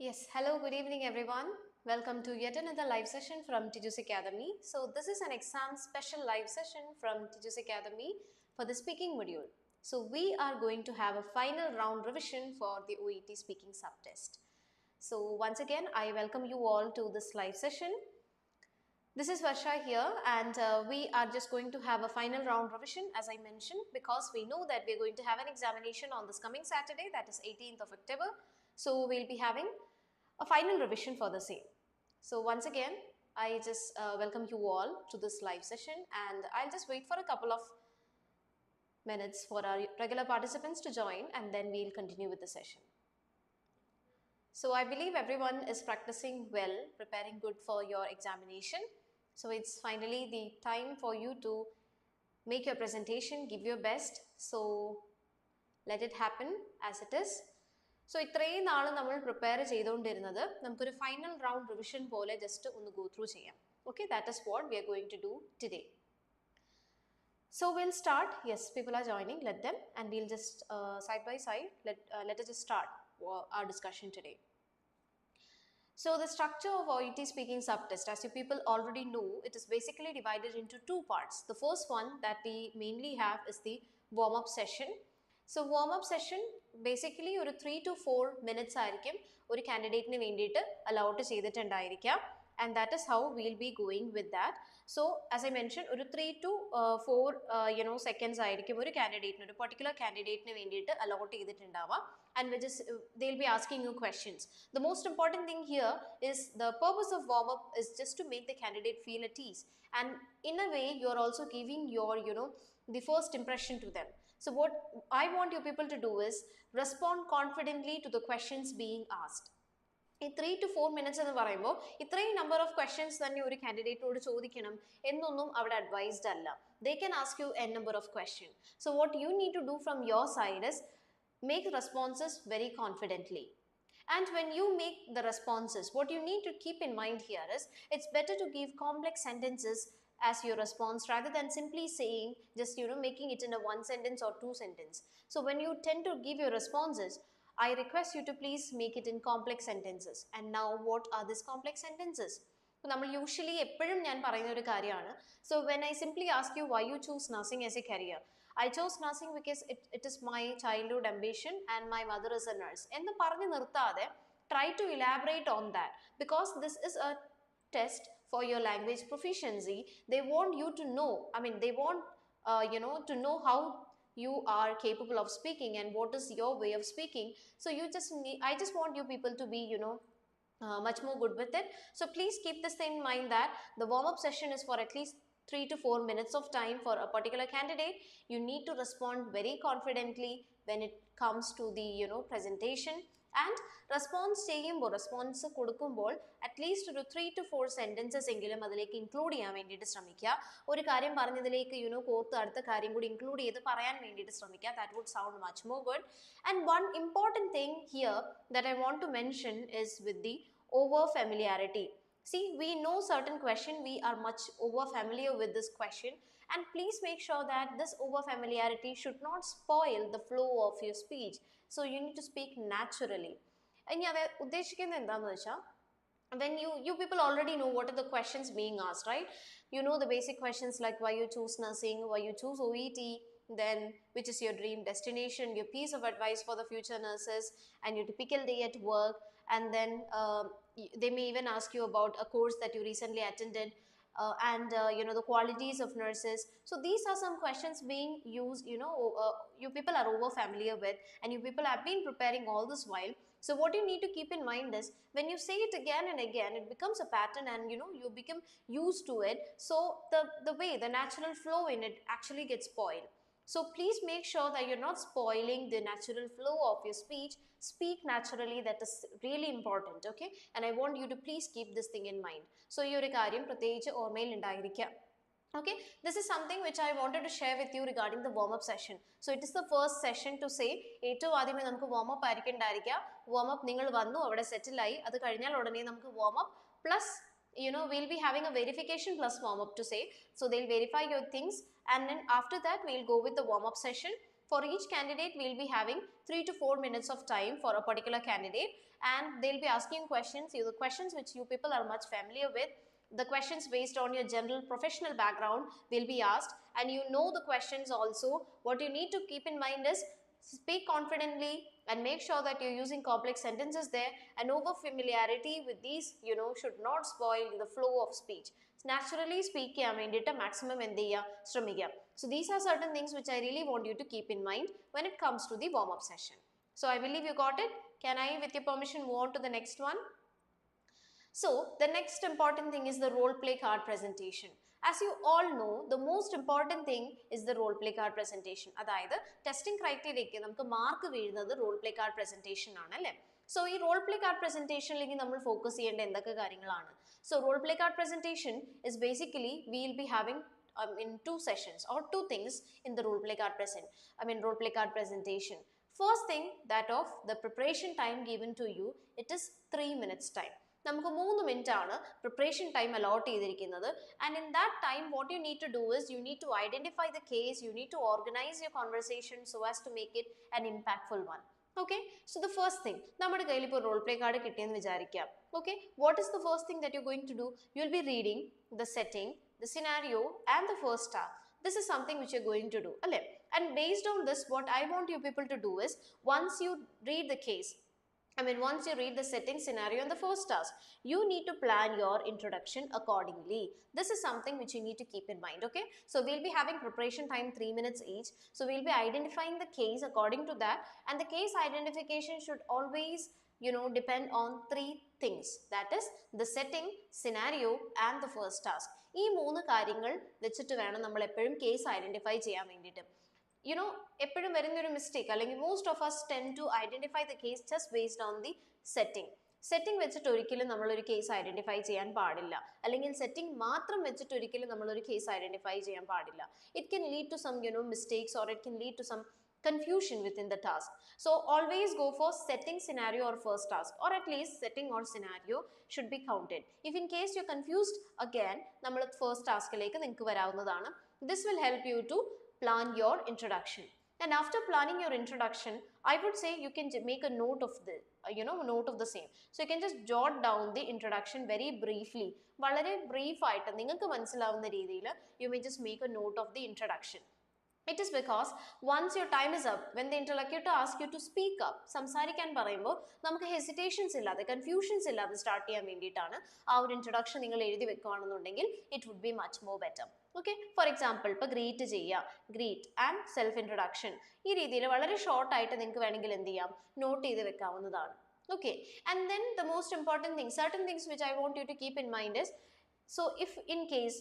Yes, hello, good evening everyone. Welcome to yet another live session from Tejas Academy. So this is an exam special live session from Tejas Academy for the speaking module. So we are going to have a final round revision for the OET speaking subtest. So once again, I welcome you all to this live session. This is Varsha here and we are just going to have a final round revision as I mentioned because we know that we are going to have an examination on this coming Saturday, that is 18th of October. So we'll be having a final revision for the same. So once again, I just welcome you all to this live session and I'll just wait for a couple of minutes for our regular participants to join and then we'll continue with the session. So I believe everyone is practicing well, preparing good for your examination. So it's finally the time for you to make your presentation, give your best. So let it happen as it is. So ഇത്രയും നാൾ നമ്മൾ prepare ചെയ്തുകൊണ്ടിരുന്നത് നമുക്കൊരു final round revision പോലെ just ഒന്ന് go through ചെയ്യാം. Okay, that is what we are going to do today. So we'll start. Yes, people are joining. Let them, and we'll just side by side. Let us just start our discussion today. So the structure of OET speaking subtest, as you people already know, it is basically divided into two parts. The first one that we mainly have is the warm-up session. So warm-up session basically ഒരു 3 to 4 minutes ആയിരിക്കും ഒരു കാൻഡിഡേറ്റിന് വേണ്ടിയിട്ട് allowed ചെയ്തിട്ടുണ്ടായിരിക്കാം. And that is how we'll be going with that. So as I mentioned, ഒരു 3 to 4 seconds ആയിരിക്കും ഒരു കാൻഡിഡേറ്റിന് ഒരു particular കാൻഡിഡേറ്റിന് വേണ്ടിയിട്ട് allot ചെയ്തിട്ടുണ്ടാവുക. And they'll be asking you questions. The most important thing here is the purpose of warm-up is just to make the candidate feel at ease. And in a way, you're also giving your, the first impression to them. So what I want you people to do is respond confidently to the questions being asked. ഈ 3 to 4 minutes എന്ന് പറയുമ്പോൾ ഇത്രയും number of questions തന്നെ ഒരു കാൻഡിഡേറ്റിനോട് ചോദിക്കണം എന്നൊന്നും അവിടെ advised അല്ല. They can ask you n number of questions. So what you need to do from your side is make responses very confidently. And when you make the responses, what you need to keep in mind here is it's better to give complex sentences as your response rather than simply saying just making it in a one sentence or two sentence. So when you tend to give your responses, I request you to please make it in complex sentences. And now what are these complex sentences? നമ്മൾ usually എപ്പോഴും ഞാൻ പറയുന്ന ഒരു കാര്യമാണ്. So when I simply ask you why you choose nursing as a career, I chose nursing because it is my childhood ambition and my mother is a nurse എന്ന് പറഞ്ഞു നിർത്താതെ try to elaborate on that because this is a test for your language proficiency. They want you to know, they want to know how you are capable of speaking and what is your way of speaking. So I just want you people to be much more good with it. So please keep this thing in mind that the warm-up session is for at least 3 to 4 minutes of time for a particular candidate. You need to respond very confidently when it comes to the presentation. And response കൊടുക്കുമ്പോൾ at least ഒരു 3 to 4 sentences എങ്കിലും അതിലേക്ക് include ചെയ്യാൻ വേണ്ടിയിട്ട് ശ്രമിക്കുക. ഒരു കാര്യം പറഞ്ഞതിലേക്ക് കോർത്ത് അടുത്ത കാര്യം കൂടി ഇൻക്ലൂഡ് ചെയ്ത് പറയാൻ വേണ്ടിയിട്ട് ശ്രമിക്കുക. That would sound much more good. And one important thing here that I want to mention is with the over familiarity. See, we know certain question, we are much over familiar with this question, and please make sure that this over familiarity should not spoil the flow of your speech. So you need to speak naturally. ഇനി അത് ഉദ്ദേശിക്കുന്നത് എന്താണെന്ന് വെച്ചാൽ when you people already know what are the questions being asked, right? You know the basic questions like why you choose nursing, why you choose OET, then which is your dream destination, your piece of advice for the future nurses, and your typical day at work. And then they may even ask you about a course that you recently attended, and the qualities of nurses. So these are some questions being used, you people are over familiar with and you people have been preparing all this while. So what you need to keep in mind is when you say it again and again, it becomes a pattern and you become used to it. So the natural flow in it actually gets spoiled. So please make sure that you're not spoiling the natural flow of your speech. Speak naturally, that is really important, okay? And I want you to please keep this thing in mind. So ഈ ഒരു കാര്യം പ്രത്യേകിച്ച് ഓർമ്മയിൽ ഉണ്ടായിരിക്കാം. Okay, this is something which I wanted to share with you regarding the warm-up session. So it is the first session to say ഏറ്റവും ആദ്യമേ നമുക്ക് warm-up ആയിരിക്കണ്ടായിരിക്കുക. warm-up നിങ്ങൾ വന്നു അവിടെ സെറ്റിൽ ആയി അത് കഴിഞ്ഞാൽ ഉടനെ നമുക്ക് warm-up plus we'll be having a verification plus warm-up to say. So they'll verify your things and then after that we'll go with the warm-up session. For each candidate, we'll be having 3 to 4 minutes of time for a particular candidate, and they'll be asking questions, the questions which you people are much familiar with. The questions based on your general professional background will be asked, and you know the questions also. What you need to keep in mind is speak confidently and make sure that you're using complex sentences there, and over familiarity with these should not spoil the flow of speech. Naturally speak ചെയ്യാൻ വേണ്ടിയിട്ട് maximum എന്ത് ചെയ്യുക ശ്രമിക്കുക. So these are certain things which I really want you to keep in mind when it comes to the warm-up session. So I believe you got it. Can I, with your permission, move on to the next one? So the next important thing is the role play card presentation. As you all know, the most important thing is the role play card presentation. അതായത് testing ക്രൈറ്റീരിയയ്ക്ക് നമുക്ക് mark വീഴുന്നത് role play card presentation ആണ് അല്ലേ. So ഈ role play card പ്രസന്റേഷനിലേക്ക് നമ്മൾ focus ചെയ്യേണ്ട എന്തൊക്കെ കാര്യങ്ങളാണ്? So role play card presentation is basically we'll be having in 2 sessions or 2 things in the role play card presentation. First thing, that of the preparation time given to you, it is 3 minutes time. നമുക്ക് 3 minute ആണ് preparation time allot ചെയ്തിരിക്കുന്നത്. And in that time what you need to do is you need to identify the case, you need to organise your conversation so as to make it an impactful one. Okay, so the first thing, നമ്മുടെ കയ്യിൽ ഇപ്പോൾ role play card കിട്ടിയെന്ന് വിചാരിക്കാം. Okay, what is the first thing that you're going to do? You'll be reading the setting, the scenario and the first task. This is something which you're going to do, alle? And based on this, what I want you people to do is, once you read the case, once you read the setting, scenario and the first task, you need to plan your introduction accordingly. This is something which you need to keep in mind, okay? So we'll be having preparation time 3 minutes each. So we'll be identifying the case according to that, and the case identification should always depend on 3 things. That is the setting, scenario and the first task. ഈ 3 കാര്യങ്ങൾ വെച്ചിട്ട് വേണം നമ്മൾ എപ്പോഴും case identify ചെയ്യാൻ വേണ്ടിയിട്ട്. എപ്പോഴും വരുന്നൊരു മിസ്റ്റേക്ക്, അല്ലെങ്കിൽ most of us tend to identify the case just based on the setting. Setting വെച്ചിട്ട് ഒരിക്കലും നമ്മളൊരു കേസ് ഐഡന്റിഫൈ ചെയ്യാൻ പാടില്ല, അല്ലെങ്കിൽ സെറ്റിംഗ് മാത്രം വെച്ചിട്ട് ഒരിക്കലും നമ്മളൊരു കേസ് ഐഡന്റിഫൈ ചെയ്യാൻ പാടില്ല. It can lead to some mistakes, or it can lead to some confusion within the task. So always go for setting, scenario or first task, or at least setting or scenario should be counted. If in case you're confused, again നമ്മൾ first taskലേക്ക് നിങ്ങൾക്ക് വരാവുന്നതാണ്. This will help you to plan your introduction. And after planning your introduction, I would say you can make a note of the note of the same. So you can just jot down the introduction very briefly. വളരെ brief ആയിട്ട് നിങ്ങൾക്ക് മനസ്സിലാവുന്ന രീതിയിൽ you may just make a note of the introduction. It is because once your time is up, when the interlocutor asks you to speak up, സംസാരിക്കാൻ പറയുമ്പോൾ നമുക്ക് ഹെസിറ്റേഷൻസ് ഇല്ലാതെ, confusions ഇല്ലാതെ സ്റ്റാർട്ട് ചെയ്യാൻ വേണ്ടിയിട്ടാണ് ആ ഒരു ഇൻട്രൊഡക്ഷൻ നിങ്ങൾ എഴുതി വെക്കുകയാണെന്നുണ്ടെങ്കിൽ it would be much more better. Okay, for example ഇപ്പോൾ ഗ്രീറ്റ് ചെയ്യുക, ഗ്രീറ്റ് ആൻഡ് സെൽഫ് ഇൻട്രൊഡക്ഷൻ, ഈ രീതിയിൽ വളരെ ഷോർട്ടായിട്ട് നിങ്ങൾക്ക് വേണമെങ്കിൽ എന്ത് ചെയ്യാം, നോട്ട് ചെയ്ത് വെക്കാവുന്നതാണ്. Okay, and then the most important thing, certain things which I want you to keep in mind is, so if in case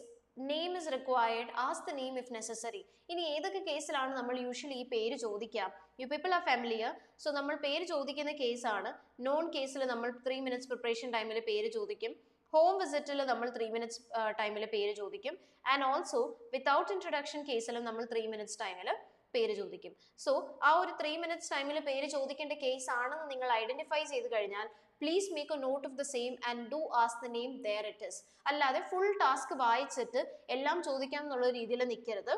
name is required, ask the name if necessary. ഇനി ഏതൊക്കെ കേസിലാണ് നമ്മൾ usually ഈ പേര് ചോദിക്കുക? You people are familiar. So നമ്മൾ പേര് ചോദിക്കുന്ന കേസാണ്. നോൺ കേസിൽ നമ്മൾ 3 minutes പ്രിപ്പറേഷൻ ടൈമിൽ പേര് ചോദിക്കും. ഹോം വിസിറ്റിൽ നമ്മൾ 3 minutes ടൈമിൽ പേര് ചോദിക്കും. ആൻഡ് ഓൾസോ വിത്തൗട്ട് ഇൻട്രൊഡക്ഷൻ കേസിലും നമ്മൾ 3 minutes ടൈമിൽ പേര് ചോദിക്കും. സോ ആ ഒരു 3 minutes ടൈമിൽ പേര് ചോദിക്കേണ്ട കേസ് ആണെന്ന് നിങ്ങൾ ഐഡന്റിഫൈ ചെയ്ത് കഴിഞ്ഞാൽ please make a note of the same and do ask the name, there it is. അല്ലാതെ ഫുൾ ടാസ്ക് വായിച്ചിട്ട് എല്ലാം ചോദിക്കാം എന്നുള്ള രീതിയിൽ നിൽക്കരുത്.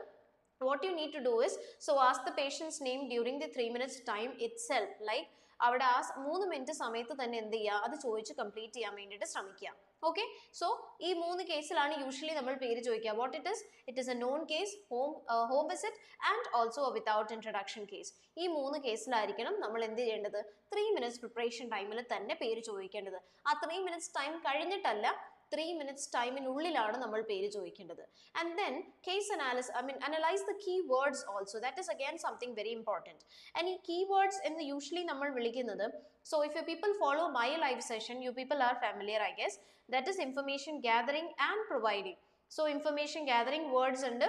What you need to do is, so ask the patient's name during the 3 minutes time itself. Like അവിടെ ആ 3 minute സമയത്ത് തന്നെ എന്ത് ചെയ്യുക, അത് ചോദിച്ച് കംപ്ലീറ്റ് ചെയ്യാൻ വേണ്ടിയിട്ട് ശ്രമിക്കുക. ഓക്കെ, സോ ഈ 3 കേസിലാണ് യൂഷ്വലി നമ്മൾ പേര് ചോദിക്കുക. What it is A non case, home visit and also A without introduction case. ഈ 3 കേസിലായിരിക്കണം നമ്മൾ എന്ത് ചെയ്യേണ്ടത്, 3 minutes പ്രിപ്പറേഷൻ ടൈമിൽ തന്നെ പേര് ചോദിക്കേണ്ടത്. ആ 3 minutes ടൈം കഴിഞ്ഞിട്ടല്ല, 3 minutes ടൈമിനുള്ളിലാണ് നമ്മൾ പേര് ചോദിക്കേണ്ടത്. And then case analyse the key words also. That is again something very important. And ഈ കീ വേർഡ്സ് എന്ന് യൂഷ്വലി നമ്മൾ വിളിക്കുന്നത്, so if you people follow my live session, you people are familiar, I guess, that is information gathering and providing. So information gathering words ഉണ്ട്,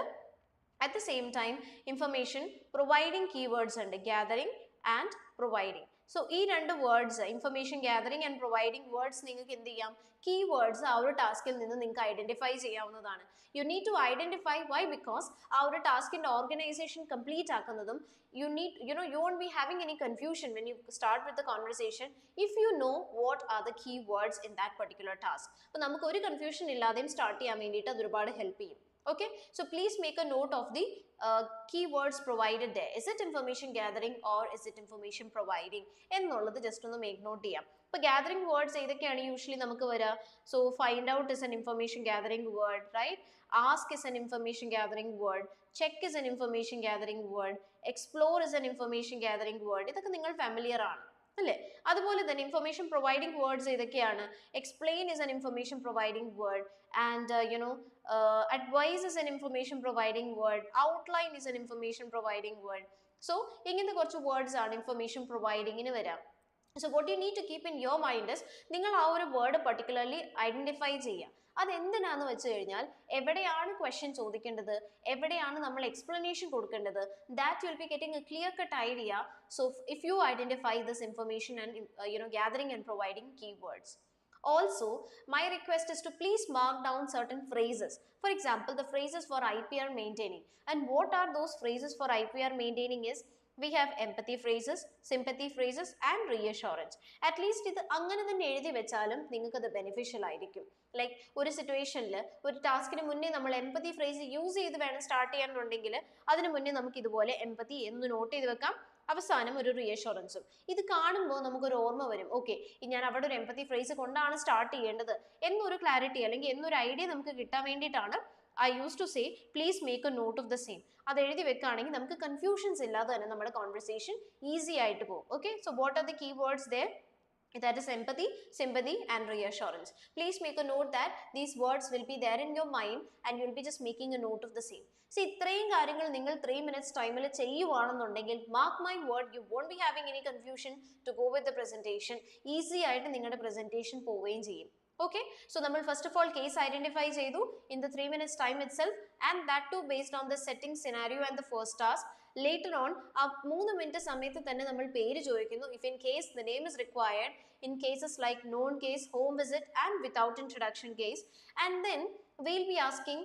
at the same time information providing keywords ഉണ്ട്, gathering and providing. So ഈ 2 words, information gathering and providing words, നിങ്ങൾക്ക് എന്ത് ചെയ്യാം, keywords ആ ഒരു ടാസ്കിൽ നിന്ന് നിങ്ങൾക്ക് ഐഡന്റിഫൈ ചെയ്യാവുന്നതാണ്. You need to identify, why? Because ആ ഒരു ടാസ്കിന്റെ ഓർഗനൈസേഷൻ കംപ്ലീറ്റ് ആക്കുന്നതും you won't be having any confusion when you start with the conversation if you know what are the key words in that particular task. അപ്പോൾ നമുക്ക് ഒരു confusion ഇല്ലാതെയും start ചെയ്യാൻ വേണ്ടിയിട്ട് അത് ഒരുപാട് ഹെൽപ്പ് ചെയ്യും. Okay, so please make a note of the keywords provided there. Is it information gathering or is it information providing എന്നുള്ളത് ജസ്റ്റ് ഒന്ന് മേക്ക് നോട്ട് ചെയ്യാം. ഇപ്പോൾ ഗാദറിംഗ് വേർഡ്സ് ഏതൊക്കെയാണ് യൂഷ്വലി നമുക്ക് വരിക? So find out is an information gathering word, right? Ask is an information gathering word, check is an information gathering word, explore is an information gathering word. ഇതൊക്കെ നിങ്ങൾ familiar ആണ് അല്ലേ? അതുപോലെ തന്നെ information providing words ഏതൊക്കെയാണ്? Explain is an information providing word, and advise is an information providing word, outline is an information providing word. So ഇങ്ങനത്തെ കുറച്ച് words ആണ് ഇൻഫർമേഷൻ പ്രൊവൈഡിങ്ങിന് വരാം. So what you need to keep in your mind is നിങ്ങൾ ആ ഒരു word particularly identify ചെയ്യുക. അതെന്തിനാന്ന് വെച്ച് കഴിഞ്ഞാൽ എവിടെയാണ് ക്വസ്റ്റ്യൻ ചോദിക്കേണ്ടത്, എവിടെയാണ് നമ്മൾ എക്സ്പ്ലനേഷൻ കൊടുക്കേണ്ടത്, that you will be getting a clear cut idea. So if you identify this information and gathering and providing keywords. Also, my request is to please mark down certain phrases. For example, the phrases for IPR maintaining. And what are those phrases for IPR maintaining is, we have empathy phrases, sympathy phrases and reassurance. At least ഇത് അങ്ങനെ തന്നെ എഴുതി വെച്ചാലും നിങ്ങൾക്ക് അത് beneficial ആയിരിക്കും. Like ഒരു സിറ്റുവേഷനിൽ ഒരു ടാസ്കിന് മുന്നേ നമ്മൾ എംപതി ഫ്രേസ് യൂസ് ചെയ്ത് വേണം സ്റ്റാർട്ട് ചെയ്യാനുണ്ടെങ്കിൽ അതിന് മുന്നേ നമുക്ക് ഇതുപോലെ എംപതി എന്ന് നോട്ട് ചെയ്ത് വെക്കാം, അവസാനം ഒരു റീഅഷുറൻസും. ഇത് കാണുമ്പോൾ നമുക്കൊരു ഓർമ്മ വരും, ഓക്കെ ഞാൻ അവിടെ ഒരു എംപതി ഫ്രേസ് കൊണ്ടാണ് സ്റ്റാർട്ട് ചെയ്യേണ്ടത് എന്നൊരു ക്ലാരിറ്റി അല്ലെങ്കിൽ എന്നൊരു ഐഡിയ നമുക്ക് കിട്ടാൻ വേണ്ടിയിട്ടാണ് I used to say please make a note of the same. അത് എഴുതി വെക്കുകയാണെങ്കിൽ നമുക്ക് കൺഫ്യൂഷൻസ് ഇല്ലാതെ തന്നെ നമ്മുടെ കോൺവെർസേഷൻ ഈസി ആയിട്ട് പോകും. Okay, so what are the keywords there? That is empathy, sympathy and reassurance. Please make a note that these words will be there in your mind and you will be just making a note of the same. See, ഇത്രയും കാര്യങ്ങൾ നിങ്ങൾ 3 minutes ടൈമിൽ ചെയ്യുവാണെന്നുണ്ടെങ്കിൽ mark my word, you won't be having any confusion to go with the presentation. Easy ആയിട്ട് നിങ്ങളുടെ presentation പോവുകയും ചെയ്യും. Okay, so നമ്മൾ first of all case identify ചെയ്തു in the 3 minutes time itself, and that too based on the setting scenario and the first task. Later on ആ 3 minute സമയത്ത് തന്നെ നമ്മൾ പേര് ചോദിക്കുന്നു. If in case the name is required, in cases like known case, home visit and without introduction case, and then we'll be asking,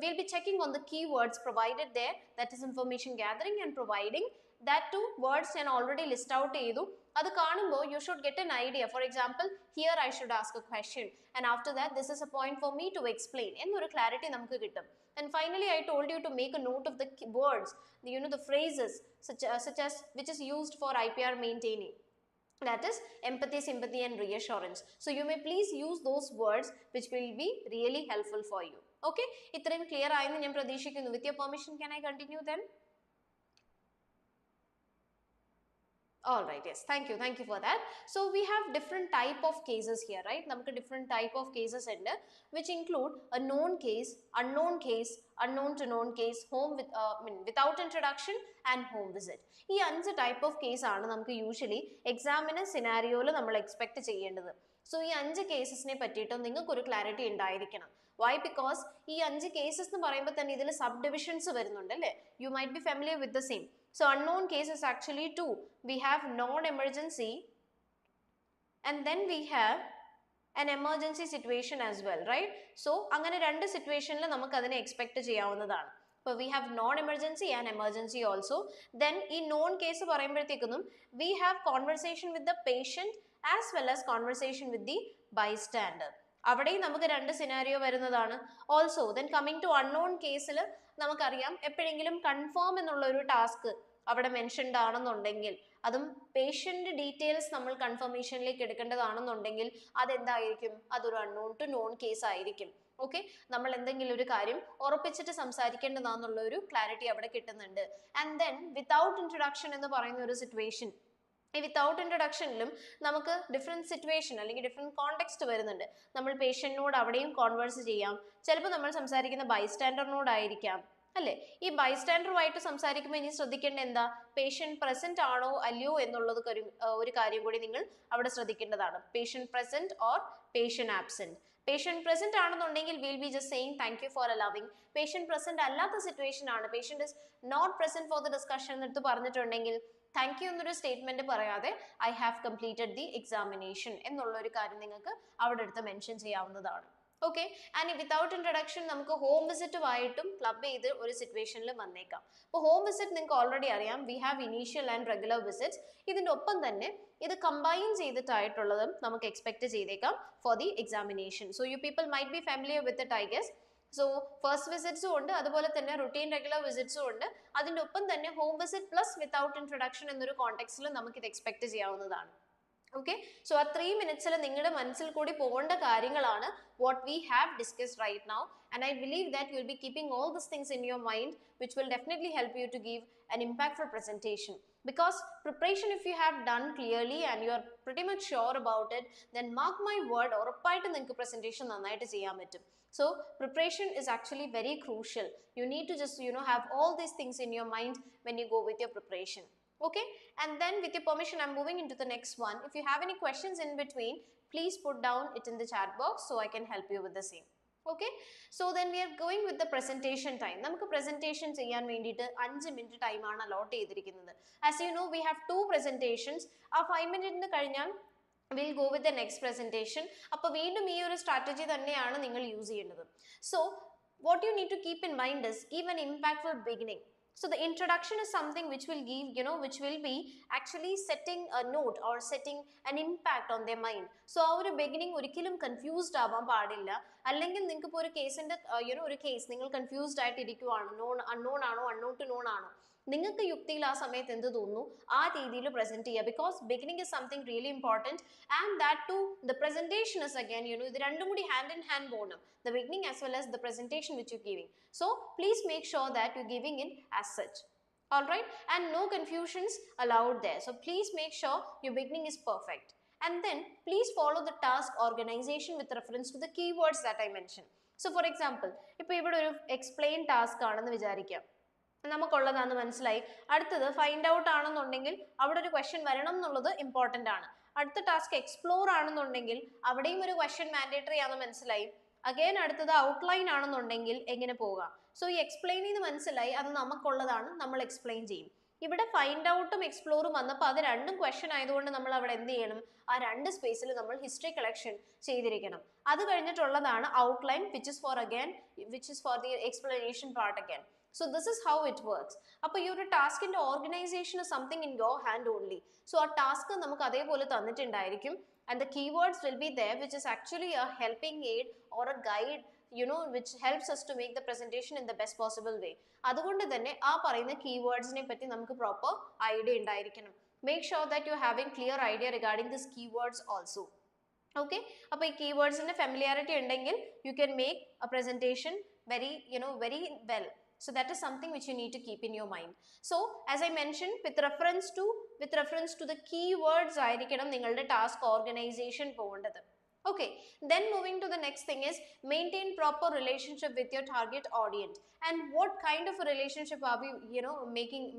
we'll be checking on the keywords provided there, that is information gathering and providing. That two words ഞാൻ already list out ചെയ്തു. അത് കാണുമ്പോൾ you should get an idea. For example, here I should ask a question and after that this is a point for me to explain എന്നൊരു clarity നമുക്ക് കിട്ടും. And finally I told you to make a note of the words, the phrases such as which is used for IPR maintaining. That is empathy, sympathy and reassurance. So you may please use those words which will be really helpful for you. Okay, ഇത്രയും clear ആയെന്ന് ഞാൻ പ്രതീക്ഷിക്കുന്നു. With your permission, can I continue then? All right, yes, thank you for that. So we have different type of cases here, right? നമുക്ക് different type of cases ഉണ്ട്, which include a known case, unknown case, unknown to known case, without introduction and home visit. ഈ 5 type of case ആണ് നമുക്ക് usually എക്സാമിന് സിനാരിയോയിൽ നമ്മൾ expect ചെയ്യേണ്ടത്. So ഈ 5 കേസസിനെ പറ്റിയിട്ട് നിങ്ങൾക്ക് ഒരു ക്ലാരിറ്റി ഉണ്ടായിരിക്കണം. Why? Because ഈ 5 cases എന്ന് പറയുമ്പോൾ തന്നെ ഇതിൽ സബ് ഡിവിഷൻസ് വരുന്നുണ്ട് അല്ലേ? You might be familiar with the same. So unknown case is actually 2. We have non-emergency and then we have an emergency situation as well, right? So അങ്ങനെ രണ്ട് സിറ്റുവേഷനിൽ നമുക്ക് അതിനെ എക്സ്പെക്ട് ചെയ്യാവുന്നതാണ്. അപ്പോൾ we have non-emergency and emergency also. Then ഈ known case പറയുമ്പോഴത്തേക്കും we have conversation with the patient as well as conversation with the bystander. അവിടെയും നമുക്ക് രണ്ട് സിനാരിയോ വരുന്നതാണ്. Also then coming to unknown കേസിൽ നമുക്കറിയാം എപ്പോഴെങ്കിലും കൺഫേം എന്നുള്ള ഒരു ടാസ്ക് അവിടെ മെൻഷൻഡ് ആണെന്നുണ്ടെങ്കിൽ, അതും പേഷ്യൻ്റ് ഡീറ്റെയിൽസ് നമ്മൾ കൺഫർമേഷനിലേക്ക് എടുക്കേണ്ടതാണെന്നുണ്ടെങ്കിൽ അതെന്തായിരിക്കും? അതൊരു അൺനോൺ ടു നോൺ കേസ് ആയിരിക്കും. ഓക്കെ, നമ്മൾ എന്തെങ്കിലും ഒരു കാര്യം ഉറപ്പിച്ചിട്ട് സംസാരിക്കേണ്ടതാണെന്നുള്ള ഒരു ക്ലാരിറ്റി അവിടെ കിട്ടുന്നുണ്ട്. ആൻഡ് ദെൻ വിത്തൗട്ട് ഇൻട്രൊഡക്ഷൻ എന്ന് പറയുന്ന ഒരു സിറ്റുവേഷൻ, ഈ വിത്തൗട്ട് ഇൻട്രൊഡക്ഷനിലും നമുക്ക് ഡിഫറെൻറ്റ് സിറ്റുവേഷൻ അല്ലെങ്കിൽ ഡിഫറെൻറ്റ് കോണ്ടെക്സ്റ്റ് വരുന്നുണ്ട്. നമ്മൾ പേഷ്യൻറ്റിനോട് അവിടെയും കോൺവേഴ്സ് ചെയ്യാം, ചിലപ്പോൾ നമ്മൾ സംസാരിക്കുന്ന ബൈസ്റ്റാൻഡറിനോടായിരിക്കാം അല്ലേ? ഈ ബൈസ്റ്റാൻഡറുമായിട്ട് സംസാരിക്കുമ്പോൾ ഇനി ശ്രദ്ധിക്കേണ്ട എന്താ? പേഷ്യൻറ്റ് പ്രസൻറ്റ് ആണോ അല്ലയോ എന്നുള്ളത് ഒരു കാര്യം കൂടി നിങ്ങൾ അവിടെ ശ്രദ്ധിക്കേണ്ടതാണ്. Patient present or patient absent. Patient present ആണെന്നുണ്ടെങ്കിൽ will be just saying thank you for allowing. Patient present അല്ലാത്ത സിറ്റുവേഷൻ ആണ്, patient is not present for the discussion എന്നെടുത്ത് പറഞ്ഞിട്ടുണ്ടെങ്കിൽ താങ്ക് യു എന്നൊരു സ്റ്റേറ്റ്മെന്റ് പറയാതെ I have completed the examination എന്നുള്ള ഒരു കാര്യം നിങ്ങൾക്ക് അവിടെ എടുത്ത് മെൻഷൻ ചെയ്യാവുന്നതാണ്. ഓക്കെ, ആൻഡ് വിത്തൗട്ട് ഇൻട്രൊഡക്ഷൻ നമുക്ക് ഹോം വിസിറ്റുമായിട്ടും ക്ലബ് ചെയ്ത് ഒരു സിറ്റുവേഷനിൽ വന്നേക്കാം. അപ്പോൾ ഹോം വിസിറ്റ് നിങ്ങൾക്ക് ഓൾറെഡി അറിയാം, V have initial and regular visits. ഇതിൻ്റെ ഒപ്പം തന്നെ ഇത് കമ്പൈൻ ചെയ്തിട്ടായിട്ടുള്ളതും നമുക്ക് എക്സ്പെക്ട് ചെയ്തേക്കാം for the examination. So you people might be familiar with it, I guess. So first വിസിറ്റ്സും ഉണ്ട്, അതുപോലെ തന്നെ റുട്ടീൻ റെഗുലർ വിസിറ്റ്സും ഉണ്ട്. അതിൻ്റെ ഒപ്പം തന്നെ home visit plus without introduction എന്നൊരു കോണ്ടെക്സ്റ്റിൽ നമുക്ക് ഇത് എക്സ്പെക്ട് ചെയ്യാവുന്നതാണ്. ഓക്കെ, സോ ആ 3 മിനിറ്റ്സിൽ നിങ്ങളുടെ മനസ്സിൽ കൂടി പോകേണ്ട കാര്യങ്ങളാണ് what we have discussed right now, and I believe that you will be keeping all these things in your mind, which will definitely help you to give an impactful presentation. Because preparation, if you have done clearly and you are pretty much sure about it, then mark my word, ഉറപ്പായിട്ട് നിങ്ങൾക്ക് presentation നന്നായിട്ട് ചെയ്യാൻ പറ്റും. So preparation is actually very crucial. You need to just have all these things in your mind when you go with your preparation. Okay, and then with your permission, I'm moving into the next one. If you have any questions in between, please put down it in the chat box so I can help you with the same. Okay, so then we are going with the presentation time. നമുക്ക് presentation ചെയ്യാൻ വേണ്ടിയിട്ട് 5 minute time ആണ് allot ചെയ്തിരിക്കുന്നത്. As you know, we have 2 presentations. ആ 5 മിനിറ്റിന് കഴിഞ്ഞാൽ we'll go with the next presentation. അപ്പോൾ വീണ്ടും ഈ ഒരു സ്ട്രാറ്റജി തന്നെയാണ് നിങ്ങൾ യൂസ് ചെയ്യേണ്ടത്. So what you need to keep in mind is give an impactful beginning. So the introduction is something which will give, which will be actually setting a note or setting an impact on their mind. So our beginning ഒരിക്കലും confused ആവാൻ പാടില്ല. അല്ലെങ്കിൽ നിങ്ങൾക്ക് ഇപ്പോൾ ഒരു കേസിന്റെ ഒരു case നിങ്ങൾ confused ആയിട്ട് ഇരിക്കുവാണ്, unknown ആണോ unknown to known ആണോ, നിങ്ങൾക്ക് യുക്തിയിൽ ആ സമയത്ത് എന്ത് തോന്നുന്നു ആ രീതിയിൽ പ്രസന്റ് ചെയ്യുക. Because beginning is something really important, and that to the presentation is again ഇത് രണ്ടും കൂടി ഹാൻഡ് ഇൻ ഹാൻഡ് പോകണം, the beginning as well as the presentation which you giving. So please make sure that you giving in as such. Alright, and no confusions allowed there. So please make sure your beginning is perfect. And then please follow the task organization with reference to the keywords that I mentioned. So for example, ഇപ്പോൾ ഇവിടെ ഒരു explain task ആണെന്ന് വിചാരിക്കാം, നമുക്കുള്ളതാണെന്ന് മനസ്സിലായി. അടുത്തത് find out ആണെന്നുണ്ടെങ്കിൽ അവിടെ ഒരു ക്വസ്റ്റ്യൻ വരണം എന്നുള്ളത് ഇമ്പോർട്ടൻ്റ് ആണ്. അടുത്ത ടാസ്ക് എക്സ്പ്ലോർ ആണെന്നുണ്ടെങ്കിൽ അവിടെയും ഒരു ക്വസ്റ്റ്യൻ മാൻഡേറ്ററി ആണെന്ന് മനസ്സിലായി. അഗൈൻ അടുത്തത് ഔട്ട്ലൈൻ ആണെന്നുണ്ടെങ്കിൽ എങ്ങനെ പോകാം. സോ ഈ എക്സ്പ്ലെയിൻ ചെയ്ത് മനസ്സിലായി, അത് നമുക്കുള്ളതാണ്, നമ്മൾ എക്സ്പ്ലെയിൻ ചെയ്യും. ഇവിടെ ഫൈൻഡ് ഔട്ടും എക്സ്പ്ലോറും വന്നപ്പോൾ അത് രണ്ടും ക്വസ്റ്റ്യൻ ആയതുകൊണ്ട് നമ്മൾ അവിടെ എന്ത് ചെയ്യണം, ആ രണ്ട് സ്പേസിൽ നമ്മൾ ഹിസ്റ്ററി കളക്ഷൻ ചെയ്തിരിക്കണം. അത് കഴിഞ്ഞിട്ടുള്ളതാണ് outline, which is for the explanation part again. So this is how it works. അപ്പോൾ ഈ ഒരു ടാസ്കിന്റെ organisation is something in your hand only. So ആ ടാസ്ക് നമുക്ക് അതേപോലെ തന്നിട്ടുണ്ടായിരിക്കും, and the keywords will be there, which is actually a helping aid or a guide, which helps us to make the presentation in the best possible way. അതുകൊണ്ട് തന്നെ ആ പറയുന്ന keywordsനെ പറ്റി നമുക്ക് proper idea ഉണ്ടായിരിക്കണം. Make sure that you are having clear idea regarding these keywords also. Okay, അപ്പോൾ ഈ keywordsന്റെ familiarity ഉണ്ടെങ്കിൽ you can make a presentation very well. So that is something which you need to keep in your mind. So as I mentioned, with reference to the keywords ആയിരിക്കണം നിങ്ങളുടെ task organization പോകേണ്ടത്. Okay, then moving to the next thing is maintain proper relationship with your target audience. And what kind of a relationship are we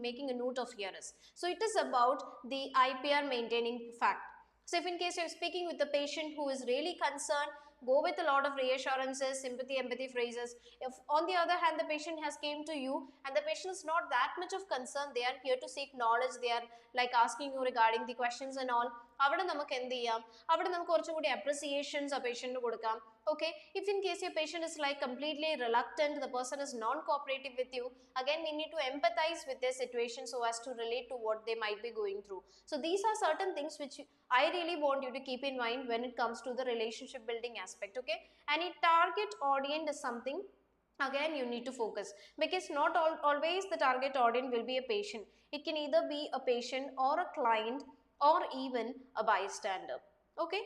making a note of here is, so it is about the IPR maintaining fact. So if in case you're speaking with the patient who is really concerned, go with a lot of reassurances, sympathy, empathy phrases. If on the other hand the patient has came to you and the patient is not that much of concern, they are here to seek knowledge, they are like asking you regarding the questions and all, അവിടെ നമുക്ക് എന്ത് ചെയ്യാം, അവിടെ നമുക്ക് കുറച്ചും കൂടി appreciations ആ പേഷ്യന്റിന് കൊടുക്കാം. Okay, if in case your patient is like completely reluctant, the person is non-cooperative with you, again we need to empathize with their situation so as to relate to what they might be going through. So these are certain things which I really want you to keep in mind when it comes to the relationship building aspect. Okay, and a target audience is something again you need to focus, because not always the target audience will be a patient. It can either be a patient or a client or even a bystander. Okay,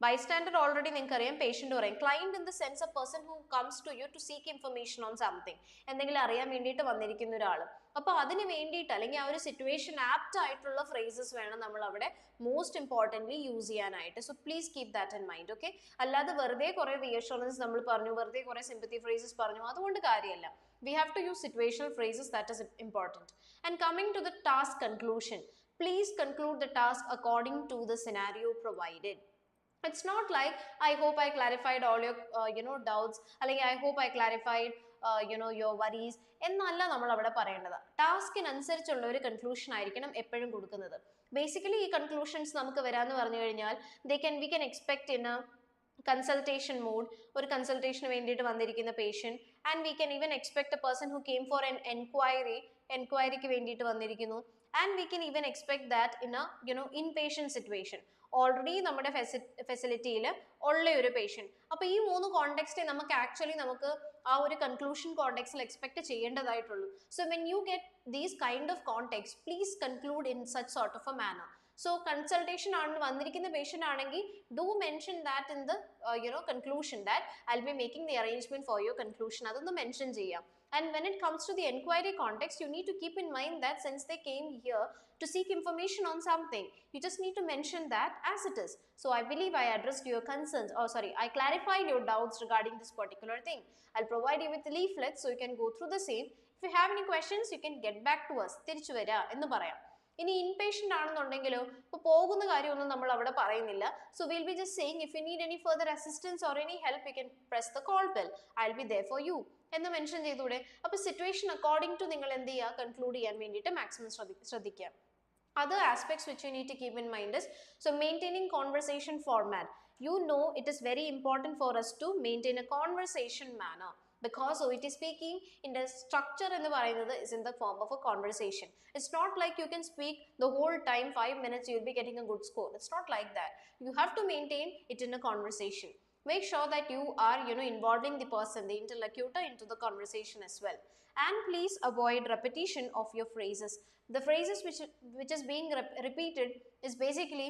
bystander already നിങ്ങൾക്കറിയാം, patient പറയും, client in the sense a person who comes to you to seek information on something, എന്തെങ്കിലും അറിയാൻ വേണ്ടിയിട്ട് വന്നിരിക്കുന്ന ഒരാൾ. അപ്പോൾ അതിന് വേണ്ടിയിട്ട് അല്ലെങ്കിൽ ആ ഒരു സിറ്റുവേഷൻ ആപ്റ്റ് ആയിട്ടുള്ള ഫ്രേസസ് വേണം നമ്മൾ അവിടെ മോസ്റ്റ് ഇമ്പോർട്ടൻ്റ്ലി യൂസ് ചെയ്യാനായിട്ട്. So please keep that in mind. Okay, അല്ലാതെ വെറുതെ കുറേ റിയഷുറൻസ് നമ്മൾ പറഞ്ഞു, വെറുതെ കുറേ സിമ്പത്തി ഫ്രേസസ് പറഞ്ഞു, അതുകൊണ്ട് കാര്യമല്ല. We have to use situational phrases, that is important. And coming to the task conclusion, please conclude the task according to the scenario provided. It's not like I hope I clarified all your doubts, അല്ലെങ്കിൽ I hope I clarified your worries എന്നല്ല നമ്മൾ അവിടെ പറയേണ്ടത്. ടാസ്കിനനുസരിച്ചുള്ള ഒരു conclusion ആയിരിക്കണം എപ്പോഴും കൊടുക്കുന്നത്. Basically ഈ കൺക്ലൂഷൻസ് നമുക്ക് വരാമെന്ന് പറഞ്ഞു കഴിഞ്ഞാൽ we can expect in a consultation mode, ഒരു കൺസൾട്ടേഷന് വേണ്ടിയിട്ട് വന്നിരിക്കുന്ന patient, and we can even expect a person who came for an എൻക്വയറിക്ക് വേണ്ടിയിട്ട് വന്നിരിക്കുന്നു, and we can even expect that in a inpatient situation, already നമ്മുടെ ഫെസിലിറ്റിയിൽ ഉള്ള ഒരു പേഷ്യൻറ്റ്. അപ്പോൾ ഈ 3 കോണ്ടെക്സ്റ്റേ നമുക്ക് ആക്ച്വലി നമുക്ക് ആ ഒരു കൺക്ലൂഷൻ കോണ്ടെക്സ്റ്റിൽ എക്സ്പെക്ട് ചെയ്യേണ്ടതായിട്ടുള്ളൂ. So when you get these kind of context, please conclude in such sort of a manner. So consultation ആണ് വന്നിരിക്കുന്ന patient ആണെങ്കിൽ do mention that in the conclusion that I'll be making the arrangement for your conclusion. അതൊന്ന് mention ചെയ്യാം. And when it comes to the enquiry context, you need to keep in mind that since they came here to seek information on something, you just need to mention that as it is. So I believe I addressed your concerns, I clarified your doubts regarding this particular thing. I'll provide you with the leaflets so you can go through the same. If you have any questions, you can get back to us. തിരിച്ചു വരാ എന്ന് പറയാം. ഇനി inpatient ആണെന്നുണ്ടെങ്കിലോ ഇപ്പോൾ പോകുന്ന കാര്യമൊന്നും നമ്മൾ അവിടെ പറയുന്നില്ല. So will be just saying if you need any further assistance or any help you can press the call bell, I will be there for you എന്ന് മെൻഷൻ ചെയ്തൂടെ. അപ്പോൾ സിറ്റുവേഷൻ അക്കോർഡിംഗ് ടു നിങ്ങൾ എന്ത് ചെയ്യുക, കൺക്ലൂഡ് ചെയ്യാൻ വേണ്ടിയിട്ട് maximum ശ്രദ്ധിക്കുക. Other aspects which you need to keep in mind is, so maintaining conversation format. You know it is very important for us to maintain a conversation manner. Because OET speaking in the structure in the is in the form of a conversation. It's not like you can speak the whole time 5 minutes you'll be getting a good score. It's not like that. You have to maintain it in a conversation. Make sure that you are involving the person, the interlocutor, into the conversation as well. And please avoid repetition of your phrases. The phrases which is being repeated is basically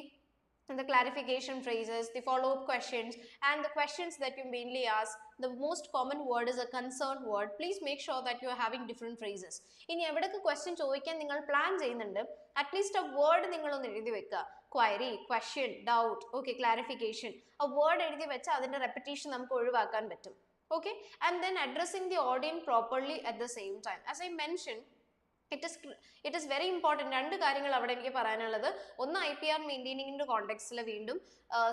the clarification phrases, the follow-up questions, and the questions that you mainly ask. The most common word is a concern word. Please make sure that you are having different phrases. ഇനി എവിടെയൊക്കെ question ചോദിക്കാൻ നിങ്ങൾ plan ചെയ്യുന്നുണ്ട്, at least ആ word നിങ്ങളൊന്ന് എഴുതി വെക്കുക. Query, question, doubt, okay, clarification. ആ വേർഡ് എഴുതി വെച്ചാൽ അതിൻ്റെ റെപ്പിറ്റേഷൻ നമുക്ക് ഒഴിവാക്കാൻ പറ്റും. Okay, and then addressing the audience properly at the same time. As I mention, it is very important. രണ്ട് കാര്യങ്ങൾ അവിടെ എനിക്ക് പറയാനുള്ളത്. ഒന്ന് IPR മെയിൻറ്റെയിനിങ്ങിൻ്റെ കോണ്ടെക്സ്റ്റിൽ വീണ്ടും,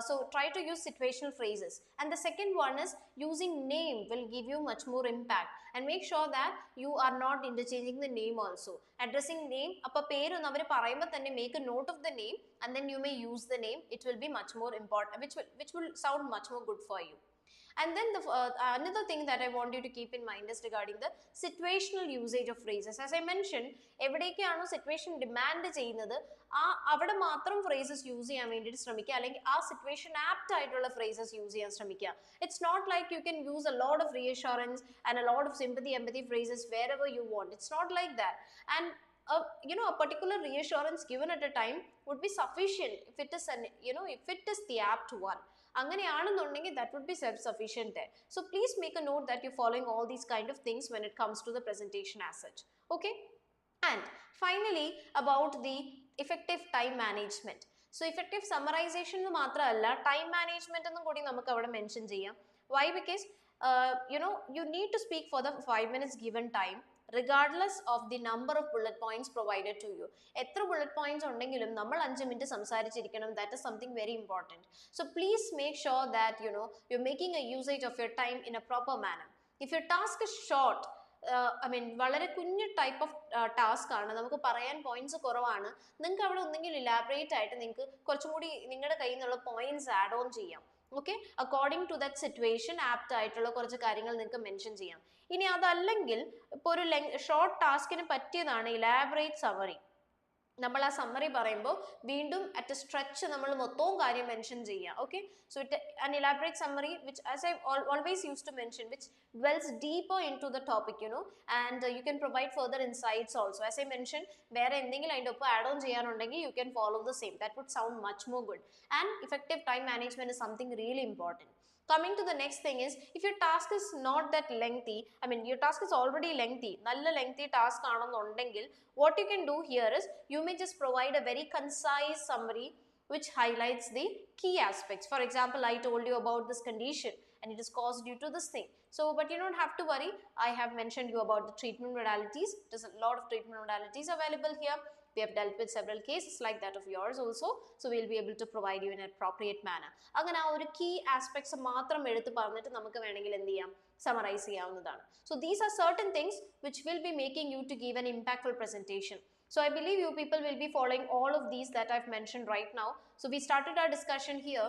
so try to use situational phrases. And the second one is using name will give you much more impact. And make sure that you are not interchanging the name also. Addressing name, അപ്പോൾ പേരൊന്ന് അവർ പറയുമ്പോൾ തന്നെ make a note of the name and then you may use the name. It will be much more important, which will sound much more good for you. And then another thing that I want you to keep in mind is regarding the situational usage of phrases. As I mentioned, എവിടേക്കാണോ situation demand ചെയ്യുന്നത് അവിടെ മാത്രം phrases use ചെയ്യാൻ വേണ്ടിയിട്ട് ശ്രമിക്കുക, അല്ലെങ്കിൽ ആ situation apt ആയിട്ടുള്ള phrases യൂസ് ചെയ്യാൻ ശ്രമിക്കുക. It's not like you can use a lot of reassurance and a lot of sympathy, empathy phrases wherever you want. It's not like that. And a particular reassurance given at a time would be sufficient if it is if it is the apt one. അങ്ങനെയാണെന്നുണ്ടെങ്കിൽ that would be self-sufficient there. So please make a note that you're following all these kind of things when it comes to the presentation as such. Okay? And finally, about the effective time management. So effective summarization മാത്രമല്ല, time management എന്നും കൂടി നമുക്ക് അവിടെ mention ചെയ്യാം. Why? Because you need to speak for the 5 minutes given time, regardless of the number of bullet points provided to you. എത്ര bullet points ഉണ്ടെങ്കിലും നമ്മൾ 5 minute സംസാരിച്ചിരിക്കണം. That is something very important. So please make sure that you're making a usage of your time in a proper manner. If your task is short, വളരെ കുഞ്ഞു type of task ആണ്, നമുക്ക് പറയാൻ points കുറവാണ്, നിങ്ങൾക്ക് അവിടെ ഒന്നെങ്കിൽ elaborate ആയിട്ട് നിങ്ങൾക്ക് കുറച്ചും കൂടി നിങ്ങളുടെ കയ്യിൽ നിന്നുള്ള പോയിന്റ്സ് ആഡ് ഓൺ ചെയ്യാം. Okay, according to that situation apt ആയിട്ടുള്ള കുറച്ച് കാര്യങ്ങൾ നിങ്ങൾക്ക് മെൻഷൻ ചെയ്യാം. ഇനി അതല്ലെങ്കിൽ ഇപ്പോൾ ഒരു ഷോർട്ട് ടാസ്കിന് പറ്റിയതാണ് ഇലാബറേറ്റ് സമ്മറി. നമ്മൾ ആ സമ്മറി പറയുമ്പോൾ വീണ്ടും അറ്റ് എ സ്ട്രെച്ച് നമ്മൾ മൊത്തവും കാര്യം മെൻഷൻ ചെയ്യുക. Okay, so an elaborate summary which, as I always used to mention, which dwells deeper into the topic, and you can provide further insights also. As I mentioned, വേറെ എന്തെങ്കിലും അതിൻ്റെ ഒപ്പം add on ചെയ്യാനുണ്ടെങ്കിൽ you can follow the same. That would sound much more good. And effective time management is something really important. Coming to the next thing is, if your task is not that lengthy, your task is already lengthy, നല്ല lengthy task ആണെന്നുണ്ടെങ്കിൽ, what you can do here is, you may just provide a very concise summary which highlights the key aspects. For example, I told you about this condition and it is caused due to this thing. So, but you don't have to worry. I have mentioned you about the treatment modalities. There's a lot of treatment modalities available here. We have dealt with several cases like that of yours also. So, we'll be able to provide you in an appropriate manner. അങ്ങനെ ആ ഒരു key aspects മാത്രം എടുത്ത് പറഞ്ഞിട്ട് നമുക്ക് വേണമെങ്കിൽ എന്ത് ചെയ്യാം, summarize ചെയ്യാവുന്നതാണ്. So, these are certain things which will be making you to give an impactful presentation. So I believe you people will be following all of these that I've mentioned right now. So we started our discussion here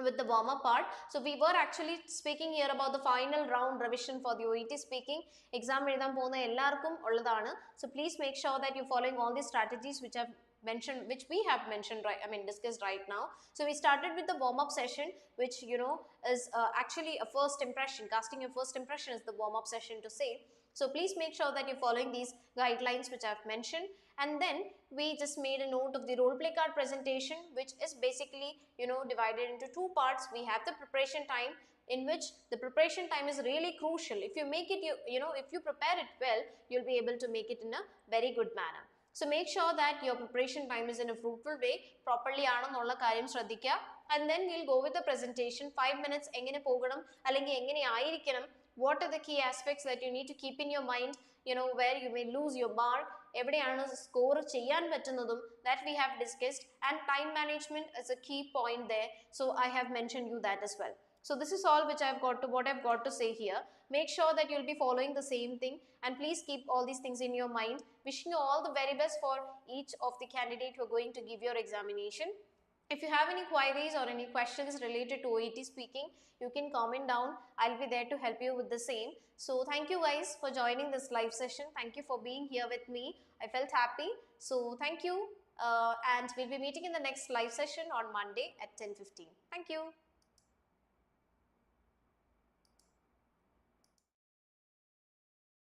with the warm-up part. So we were actually speaking here about the final round revision for the OET speaking. Exam എഴുതാൻ പോകുന്ന എല്ലാവർക്കും ഉള്ളതാണ്. So please make sure that you're following all these strategies which I've which we have mentioned, right, I mean discussed right now. So we started with the warm-up session, which is actually a first impression. Casting your first impression is the warm-up session to say. So please make sure that you're following these guidelines which I've mentioned. And then we just made a note of the role play card presentation, which is basically divided into two parts. We have the preparation time, in which the preparation time is really crucial. If you make it, if you prepare it well, you'll be able to make it in a very good manner. So make sure that your preparation time is in a fruitful way, properly ആണെന്നുള്ള കാര്യം ശ്രദ്ധിക്കുക. And then we'll go with the presentation. 5 minutes എങ്ങനെ പോകണം അല്ലെങ്കിൽ എങ്ങനെ ആയിരിക്കണം, what are the key aspects that you need to keep in your mind, where you may lose your mark, എവിടെയാണ് score ചെയ്യാൻ പറ്റുന്നതും, that we have discussed. And time management is a key point there, so I have mentioned you that as well. So this is all which what I've got to say here. Make sure that you'll be following the same thing, and please keep all these things in your mind. Wishing you all the very best for each of the candidate who are going to give your examination. If you have any queries or any questions related to OET speaking, you can comment down. I'll be there to help you with the same. So thank you guys for joining this live session. Thank you for being here with me. I felt happy. So thank you. And we'll be meeting in the next live session on Monday at 10:15. Thank you.